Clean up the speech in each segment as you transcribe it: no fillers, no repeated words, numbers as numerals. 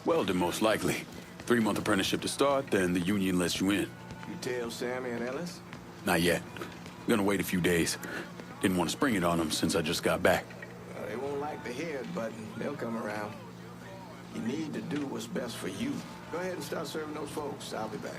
Welding, most likely. 3-month apprenticeship to start, then the union lets you in. You tell Sammy and Ellis? Not yet. Gonna wait a few days. Didn't want to spring it on them since I just got back. They won't like to hear it, but they'll come around. You need to do what's best for you. Go ahead and start serving those folks. I'll be back.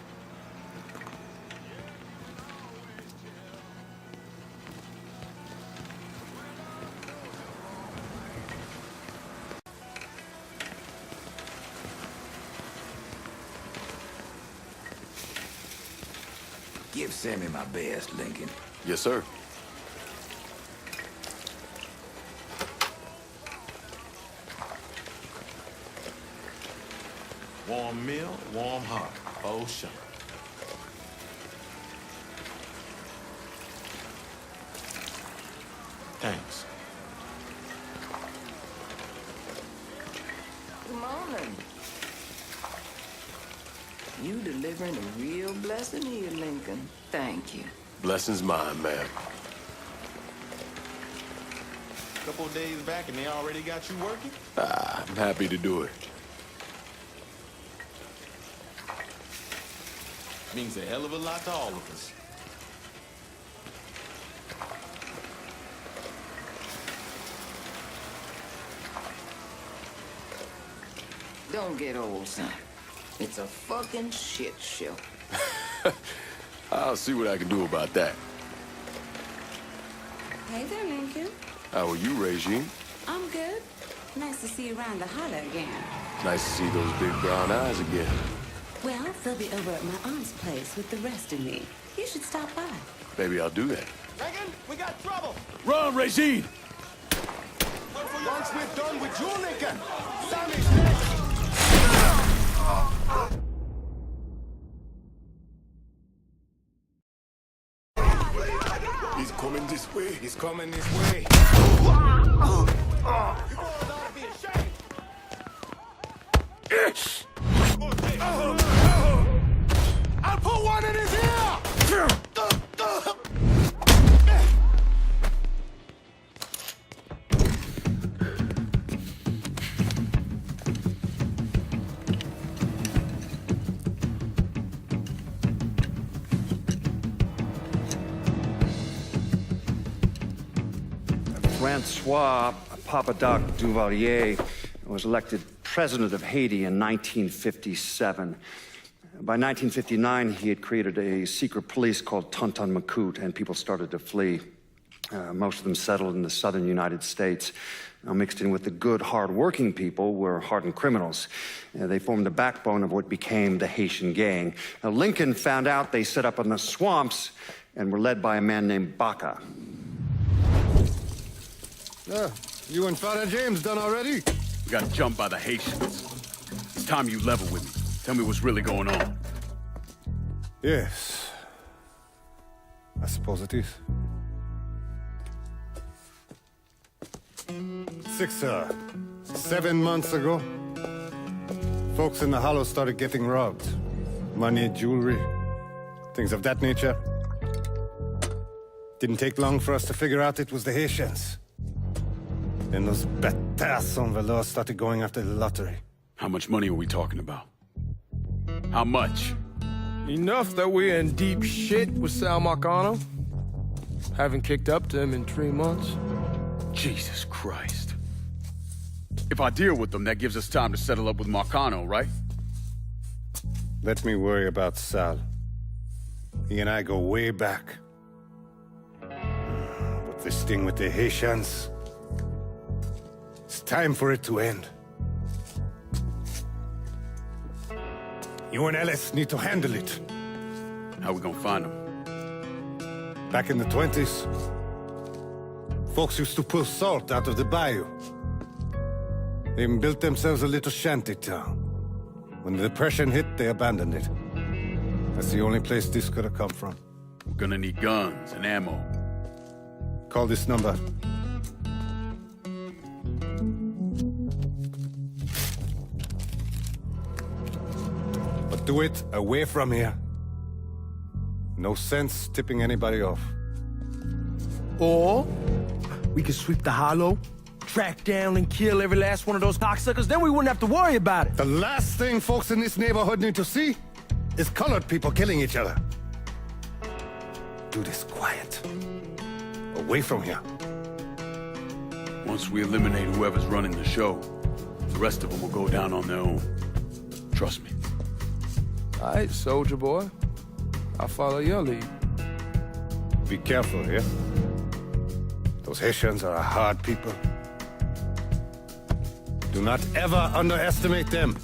Give Sammy my best, Lincoln. Yes, sir. Warm meal, warm heart. Oh, sure. Thanks. Good morning. You delivering a real blessing here, Lincoln. Thank you. Blessing's mine, ma'am. Couple of days back and they already got you working? I'm happy to do it. Means a hell of a lot to all of us. Don't get old, son. It's a fucking shit show. I'll see what I can do about that. Hey there, Lincoln. How are you, Regine? I'm good. Nice to see you around the holler again. Nice to see those big brown eyes again. Well, they'll be over at my aunt's place with the rest of me. You should stop by. Maybe I'll do that. Megan, we got trouble! Run, Regine! Once we're done with you, Lincoln, Sammy's next! He's coming this way. He's coming this way. I'll put one in his ear! Francois Papadoc Duvalier was elected president of Haiti in 1957. By 1959, he had created a secret police called Tonton Macoute, and people started to flee. Most of them settled in the southern United States. Now, mixed in with the good, hard-working people were hardened criminals. They formed the backbone of what became the Haitian gang. Now, Lincoln found out they set up in the swamps and were led by a man named Baca. You and Father James done already? We got jumped by the Haitians. It's time you level with me. Tell me what's really going on. Yes. I suppose it is. 7 months ago, folks in the Hollow started getting robbed. Money, jewelry, things of that nature. Didn't take long for us to figure out it was the Haitians. Then those bâtards en velours started going after the lottery. How much money are we talking about? How much? Enough that we're in deep shit with Sal Marcano. Haven't kicked up to him in 3 months. Jesus Christ. If I deal with them, that gives us time to settle up with Marcano, right? Let me worry about Sal. He and I go way back. But this thing with the Haitians, it's time for it to end. You and Ellis need to handle it. How we gonna find them? Back in the 20s, folks used to pull salt out of the bayou. They even built themselves a little shantytown. When the Depression hit, they abandoned it. That's the only place this could have come from. We're gonna need guns and ammo. Call this number. But do it away from here. No sense tipping anybody off. Or we can sweep the Hollow, track down and kill every last one of those cocksuckers, then we wouldn't have to worry about it. The last thing folks in this neighborhood need to see is colored people killing each other. Do this quiet. Away from here. Once we eliminate whoever's running the show, the rest of them will go down on their own. Trust me. All right, soldier boy. I'll follow your lead. Be careful here. Those Haitians are a hard people. Do not ever underestimate them.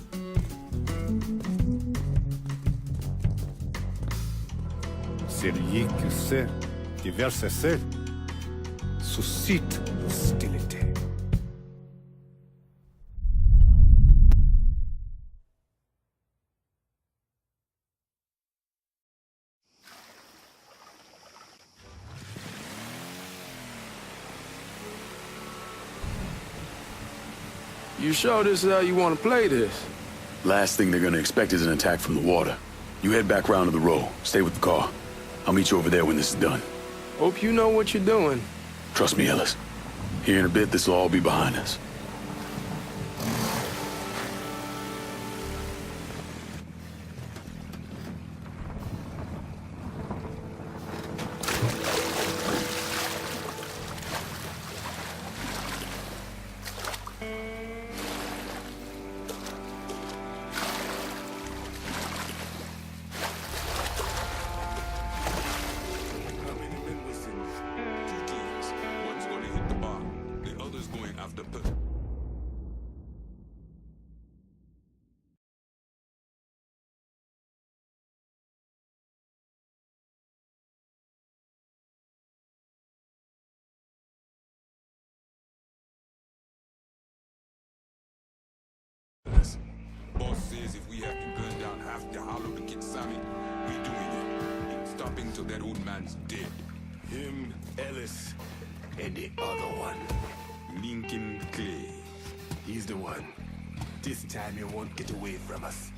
Celui qui sait qui verse sel suscite l'hostilité. You sure this is how you want to play this? Last thing they're gonna expect is an attack from the water. You head back round to the row. Stay with the car. I'll meet you over there when this is done. Hope you know what you're doing. Trust me, Ellis. Here in a bit, this will all be behind us. Boss says if we have to burn down half the hollow to get Sammy, we doing it. Ain't stopping till that old man's dead. Him, Ellis, and the other one. Lincoln Clay. He's the one. This time he won't get away from us.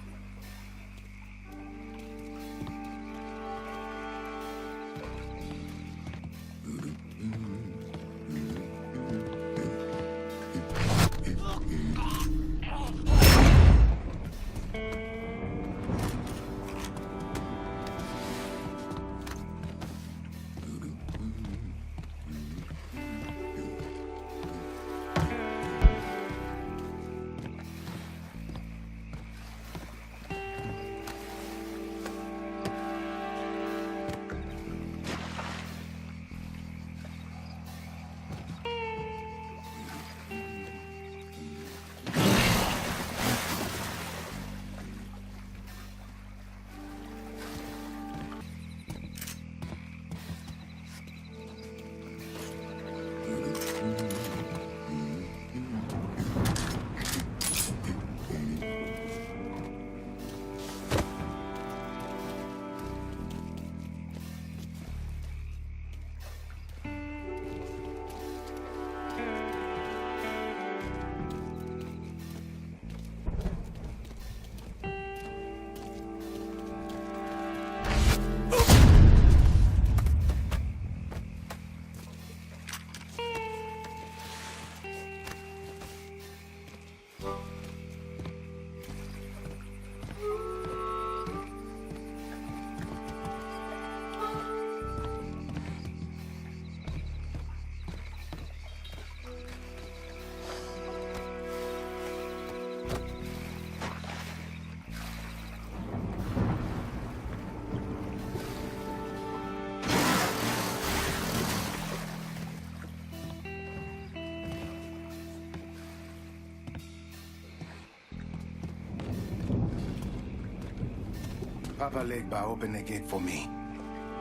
Papa Legba, open the gate for me.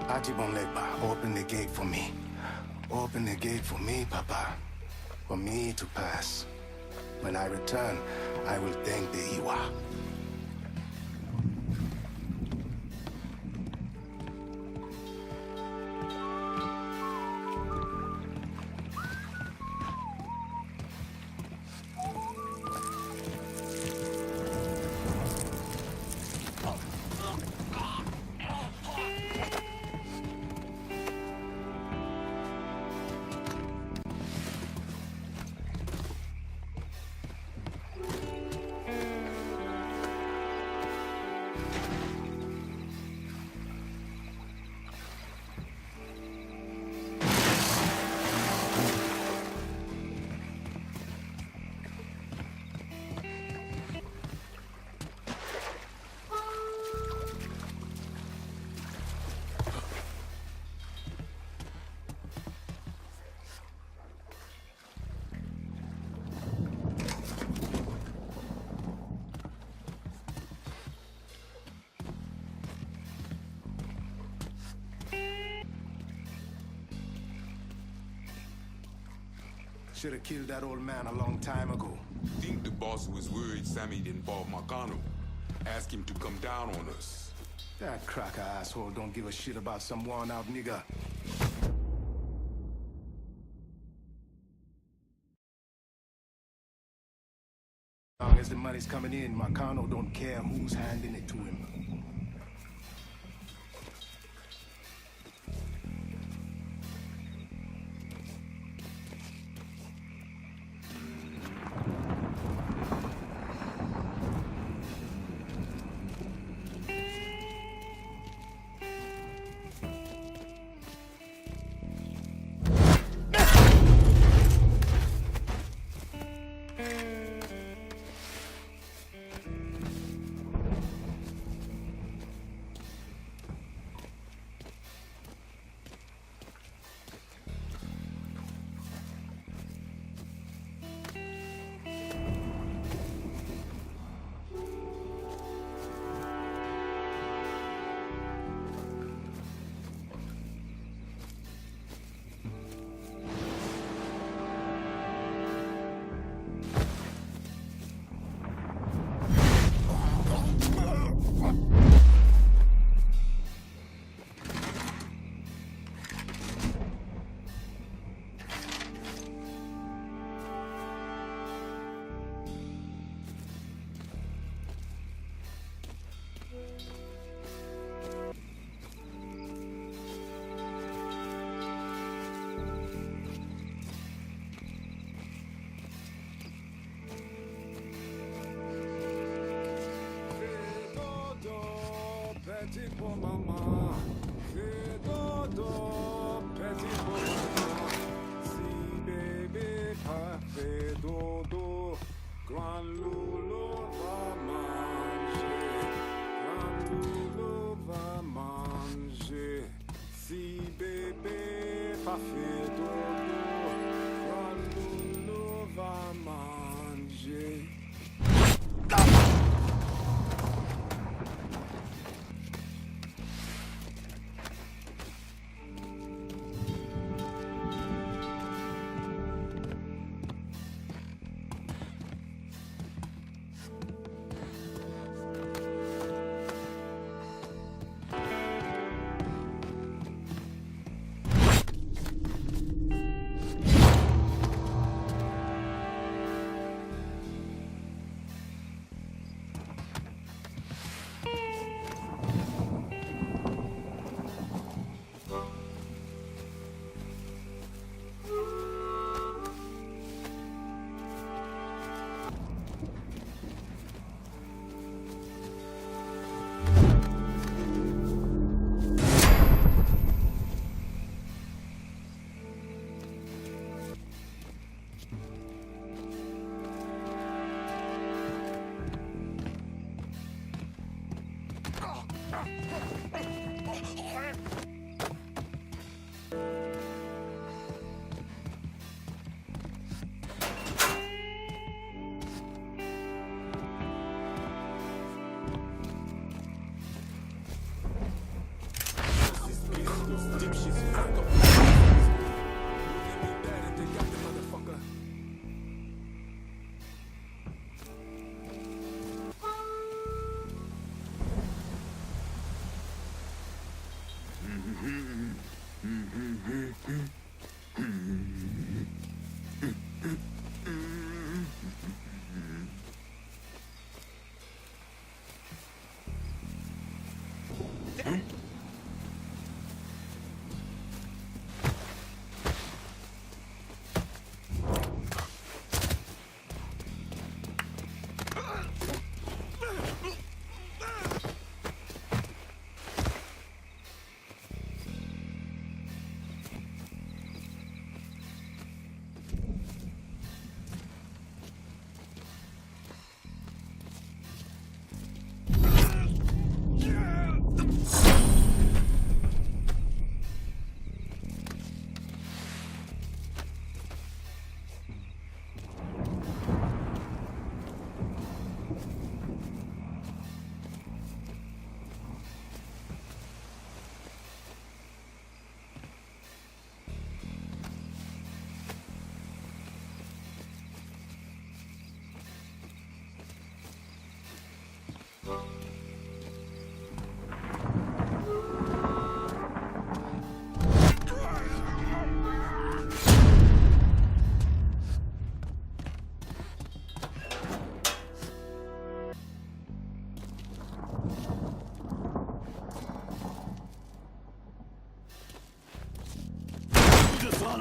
Atibon Legba, open the gate for me. Open the gate for me, Papa. For me to pass. When I return, I will thank the Iwa. should have killed that old man a long time ago. Think the boss was worried Sammy'd involve Marcano. Ask him to come down on us. That cracker asshole don't give a shit about some worn-out nigga. As long as the money's coming in, Marcano don't care who's handing it to him. Petit pour maman, fais dodo, petit pour maman. Si bébé pas fait dodo, grand loulou va manger, grand loulou va manger. Si bébé pas fait dodo, grand loulou va manger.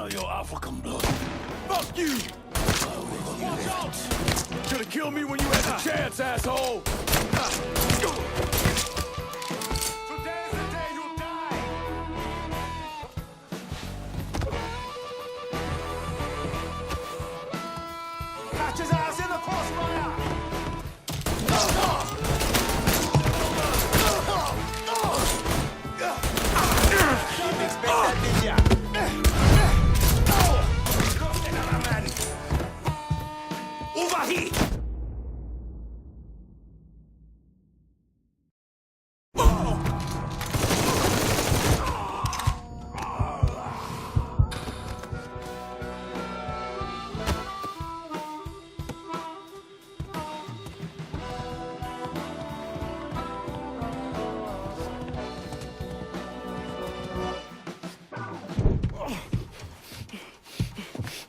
of your African blood. Fuck you! Watch out! Should've killed me when you had the chance, asshole! Today's the day you die! Catch his ass in the crossfire! Over here!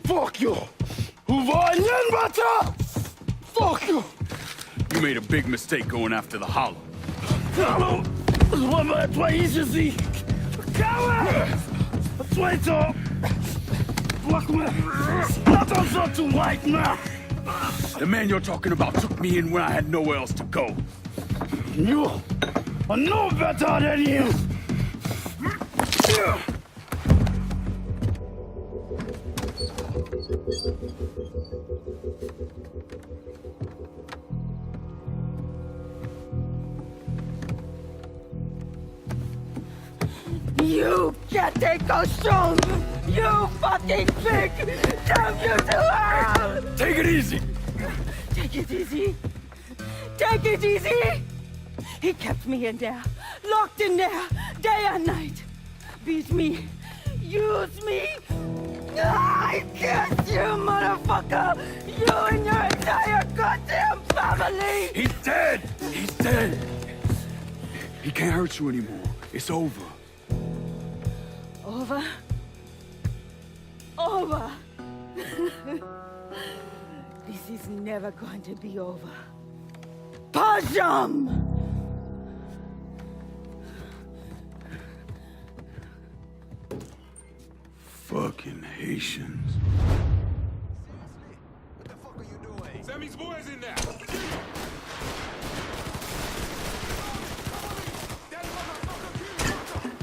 Fuck you! Fuck you! You made a big mistake going after the Hollow. The man you're talking about took me in when I had nowhere else to go. You are no better than him! You can't take a show! You fucking pig! Damn you to hell! Take it easy! Take it easy! Take it easy! He kept me in there, locked in there, day and night. Beat me, use me. I kiss you, motherfucker! You and your entire goddamn family! He's dead! He's dead! He can't hurt you anymore. It's over. Over? Over! This is never going to be over. Pajam! Fucking Haitians. What the fuck are you doing? Sammy's boys in there. That motherfucker killed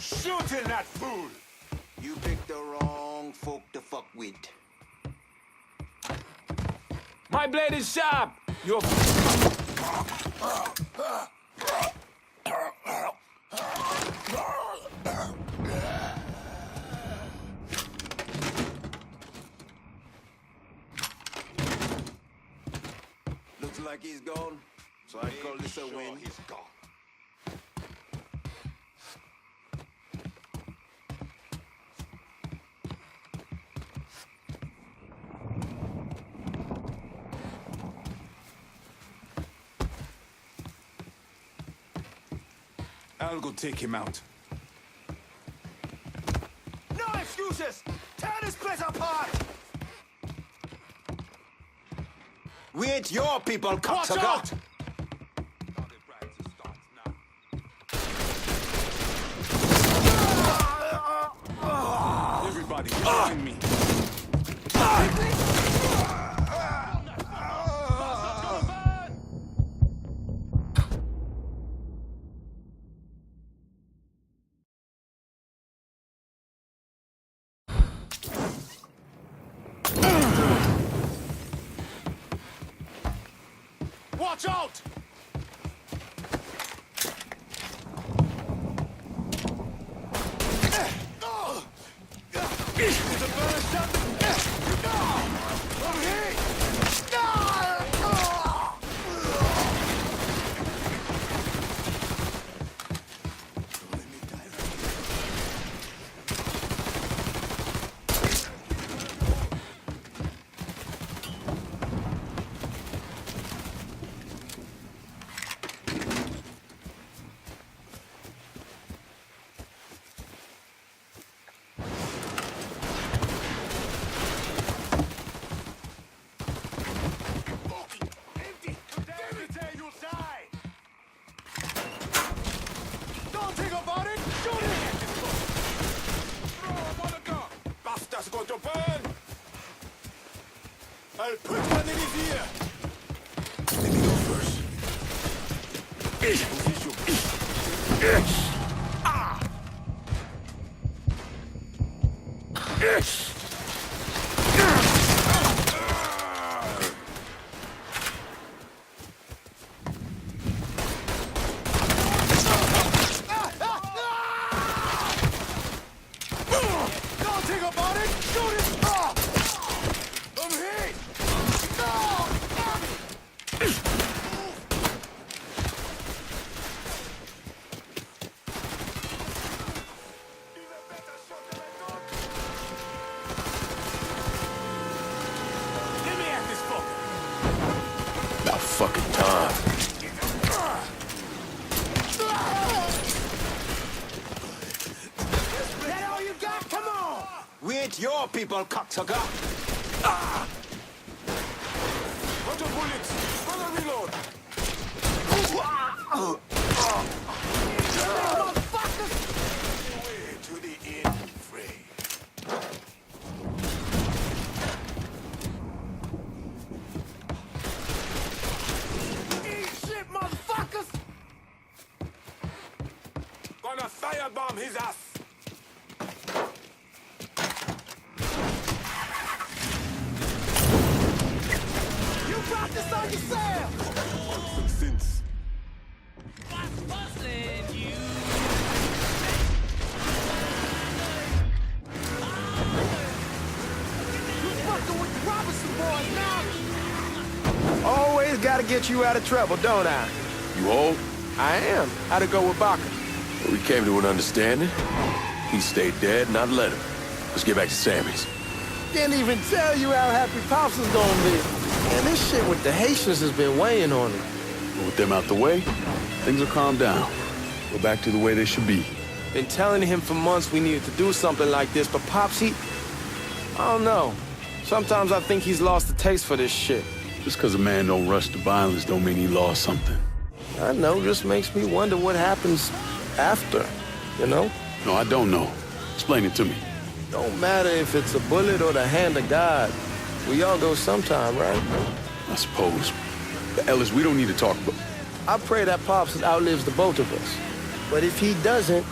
Shooting that fool! You picked the wrong folk to fuck with. My blade is sharp. You're Looks like he's gone, so I call this a win. He's gone. I'll go take him out. No excuses! Tear this place apart! We ain't your people, Watch cocksucker! out! Target practice starts now. Everybody, behind me. Watch out! I'll put one in his ear. Let me go first. Don't think about it! Shoot it! I'm hit! Get me at this fucker. About fucking time. That all you got? Come on! We ain't your people, cocksucker. Bunch of bullets. Gonna reload. Way to the end, Frey. Eat shit, motherfuckers! Gonna firebomb his ass. You brought this on yourself! Since You fucking with the Robinson boys now! Always gotta get you out of trouble, don't I? You old? I am. How'd it go with Baca? We came to an understanding. He stayed dead, and I'd let him. Let's get back to Sammy's. Can't even tell you how happy Pops is gonna be. Man, this shit with the Haitians has been weighing on him. But with them out the way, things will calm down. Go back to the way they should be. Been telling him for months we needed to do something like this, but Pops, I don't know. Sometimes I think he's lost the taste for this shit. Just because a man don't rush to violence don't mean he lost something. I know, just makes me wonder what happens after, you know? No, I don't know. Explain it to me. Don't matter if it's a bullet or the hand of God. We all go sometime, right? I suppose. But Ellis, we don't need to talk about... I pray that Pops outlives the both of us. But if he doesn't,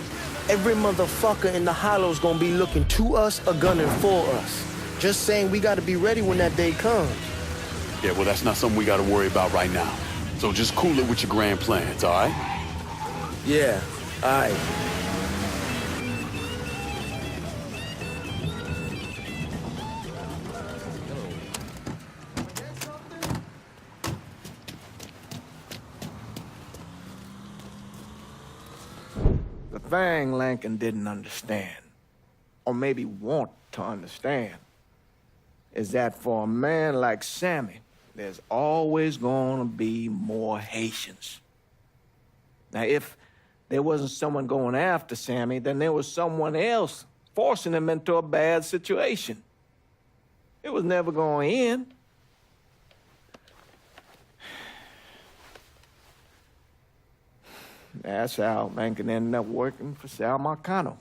every motherfucker in the hollow's gonna be looking to us or gunning for us. Just saying we gotta be ready when that day comes. Yeah, well, that's not something we gotta worry about right now. So just cool it with your grand plans, all right? Yeah, all right. The thing Lankin didn't understand, or maybe want to understand, is that for a man like Sammy, there's always gonna be more Haitians. Now, if there wasn't someone going after Sammy, then there was someone else forcing him into a bad situation. It was never going to end. That's how Lankin ended up working for Sal Marcano.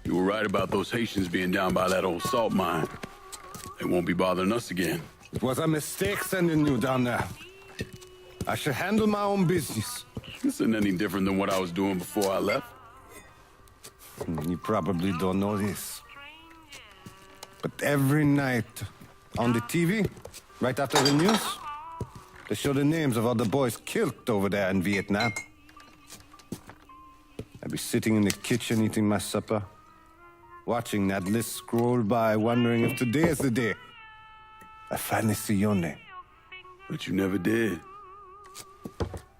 You were right about those Haitians being down by that old salt mine. They won't be bothering us again. It was a mistake sending you down there. I should handle my own business. This isn't any different than what I was doing before I left. You probably don't know this. But every night on the TV, right after the news, They show the names of all the boys killed over there in Vietnam. I'd be sitting in the kitchen eating my supper, watching that list scroll by, wondering if today is the day I finally see your name. But you never did.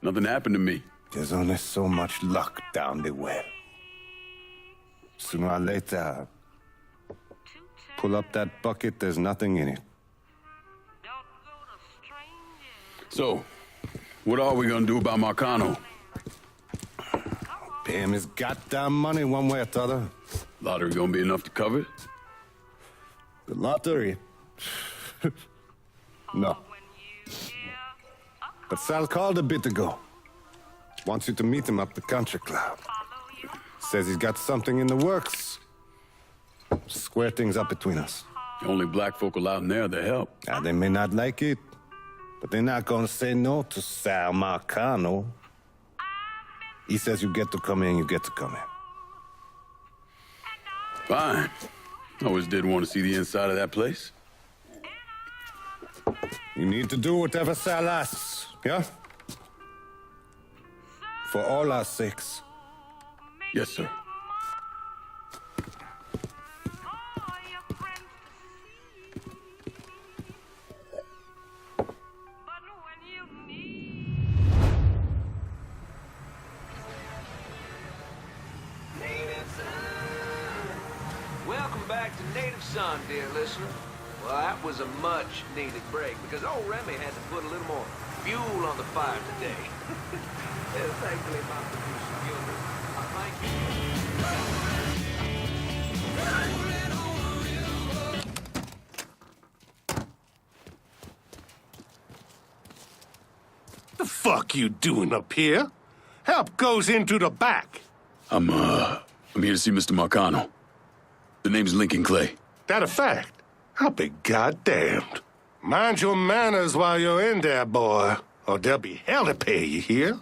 Nothing happened to me. There's only so much luck down the well. Sooner or later, pull up that bucket, there's nothing in it. So, what are we gonna do about Marcano? Pay him his goddamn money one way or the other. Lottery gonna be enough to cover it? The lottery? No. But Sal called a bit ago. Wants you to meet him up the country club. Says he's got something in the works. Square things up between us. The only black folk allowed in there to help. They may not like it, but they're not gonna say no to Sal Marcano. He says you get to come in, you get to come in. Fine. I always did want to see the inside of that place. You need to do whatever Sal asks, yeah? For all our sakes. Yes, sir. Welcome back to Native Son, dear listener. Well, that was a much-needed break, because old Remy had to put a little more fuel on the fire today. Thankfully, my producer, Gilbert, The fuck you doing up here? Help goes into the back. I'm here to see Mr. Marcano. The name's Lincoln Clay. That a fact? I'll be goddamned. Mind your manners while you're in there, boy, or there'll be hell to pay, you hear?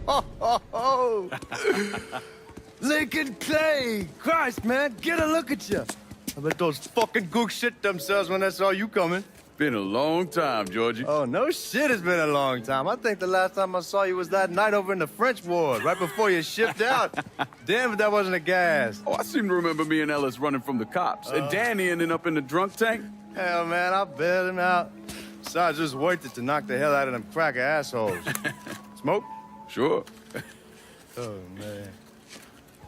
Oh. Lincoln Clay! Christ, man, get a look at you. I bet those fucking gooks shit themselves when they saw you coming. Been a long time, Georgie. Oh, no shit, it's been a long time. I think the last time I saw you was that night over in the French ward, right before you shipped out. Damn if that wasn't a gas. Oh, I seem to remember me and Ellis running from the cops. And Danny ending up in the drunk tank. Hell, man, I bailed him out. Besides, just worth it to knock the hell out of them cracker assholes. Smoke? Sure. Oh, man.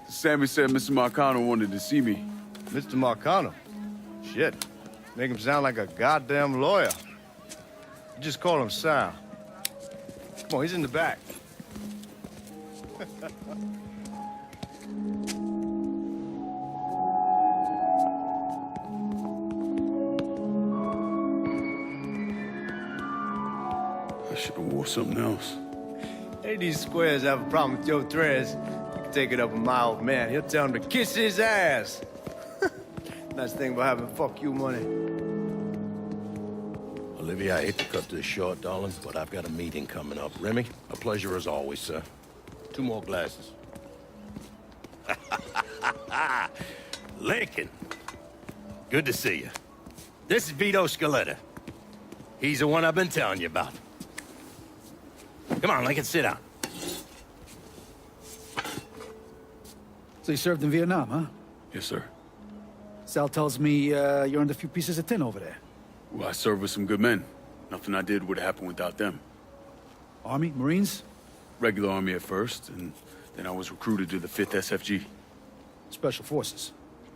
Sammy said Mr. Marcano wanted to see me. Mr. Marcano? Shit. Make him sound like a goddamn lawyer. You just call him Sal. Come on, he's in the back. I should have wore something else. Hey, these squares have a problem with your threads. You can take it up with my old man. He'll tell him to kiss his ass. Nice thing about having fuck you money. Olivia, I hate to cut this short, darling, but I've got a meeting coming up. Remy, a pleasure as always, sir. 2 more glasses. Lincoln, good to see you. This is Vito Scaletta. He's the one I've been telling you about. Come on, Lincoln, sit down. So you served in Vietnam, huh? Yes, sir. Sal tells me you earned a few pieces of tin over there. Well, I served with some good men. Nothing I did would have happened without them. Army? Marines? Regular Army at first, and then I was recruited to the 5th SFG. Special Forces.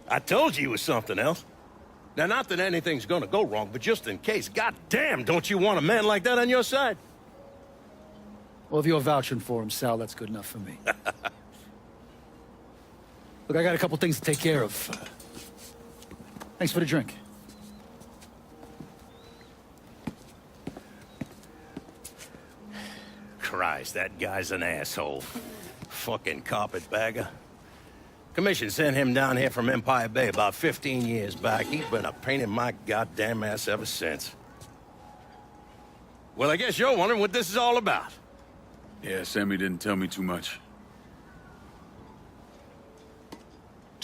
I told you it was something else. Now, not that anything's gonna go wrong, but just in case, goddamn, don't you want a man like that on your side? Well, if you're vouching for him, Sal, that's good enough for me. Look, I got a couple things to take care of. Thanks for the drink. Christ, that guy's an asshole. Fucking carpetbagger. Commission sent him down here from Empire Bay about 15 years back. He's been a pain in my goddamn ass ever since. Well, I guess you're wondering what this is all about. Yeah, Sammy didn't tell me too much.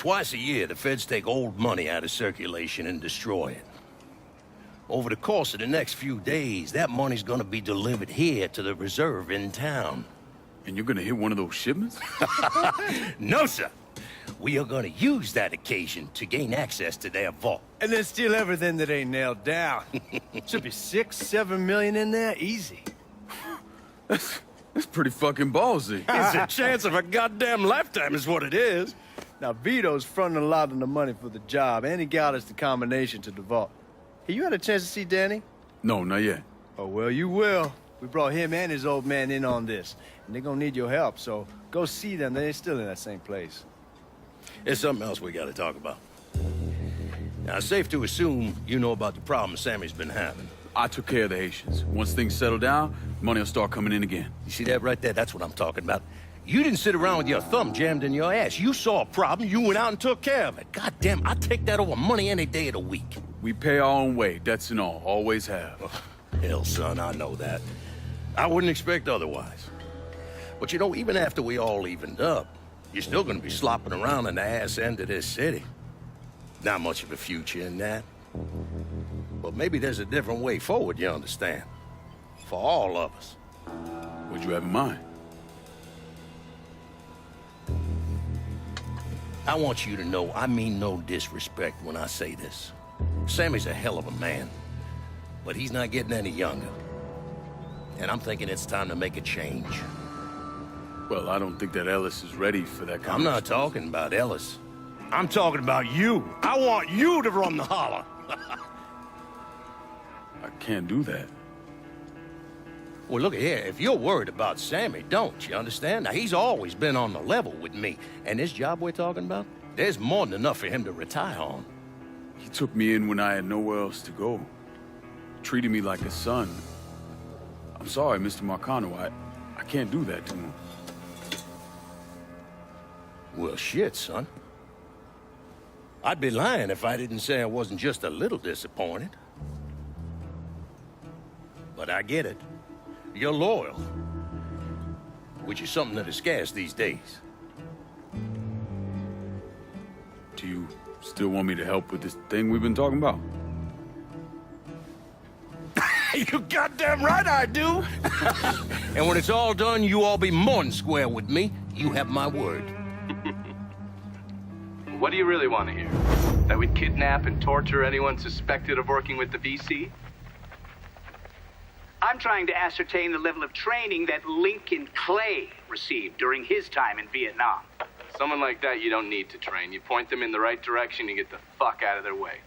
Twice a year, the feds take old money out of circulation and destroy it. Over the course of the next few days, that money's gonna be delivered here to the reserve in town. And you're gonna hit one of those shipments? No, sir. We are gonna use that occasion to gain access to their vault. And then steal everything that ain't nailed down. Should be 6-7 million in there, easy. That's pretty fucking ballsy. It's a chance of a goddamn lifetime is what it is. Now, Vito's fronting a lot of the money for the job, and he got us the combination to the vault. Hey, you had a chance to see Danny? No, not yet. Oh, well, you will. We brought him and his old man in on this, and they're gonna need your help, so go see them. They're still in that same place. There's something else we gotta talk about. Now, it's safe to assume you know about the problem Sammy's been having. I took care of the Haitians. Once things settle down, money will start coming in again. You see that right there? That's what I'm talking about. You didn't sit around with your thumb jammed in your ass. You saw a problem, you went out and took care of it. God damn, I'd take that over money any day of the week. We pay our own way, debts and all. Always have. Oh, hell, son, I know that. I wouldn't expect otherwise. But you know, even after we all evened up, you're still gonna be slopping around in the ass end of this city. Not much of a future in that. But maybe there's a different way forward, you understand? For all of us. What'd you have in mind? I want you to know I mean no disrespect when I say this. Sammy's a hell of a man, but he's not getting any younger. And I'm thinking it's time to make a change. Well, I don't think that Ellis is ready for that kind I'm not talking about Ellis. I'm talking about you. I want you to run the holler. I can't do that. Well, look here, if you're worried about Sammy, don't, you understand? Now, he's always been on the level with me. And this job we're talking about, there's more than enough for him to retire on. He took me in when I had nowhere else to go. Treated me like a son. I'm sorry, Mr. Marcano. I can't do that to him. Well, shit, son. I'd be lying if I didn't say I wasn't just a little disappointed. But I get it. You're loyal. Which is something that is scarce these days. Do you still want me to help with this thing we've been talking about? You goddamn right I do! And when it's all done, you all be more than square with me. You have my word. What do you really want to hear? That we'd kidnap and torture anyone suspected of working with the VC? I'm trying to ascertain the level of training that Lincoln Clay received during his time in Vietnam. Someone like that you don't need to train. You point them in the right direction and get the fuck out of their way.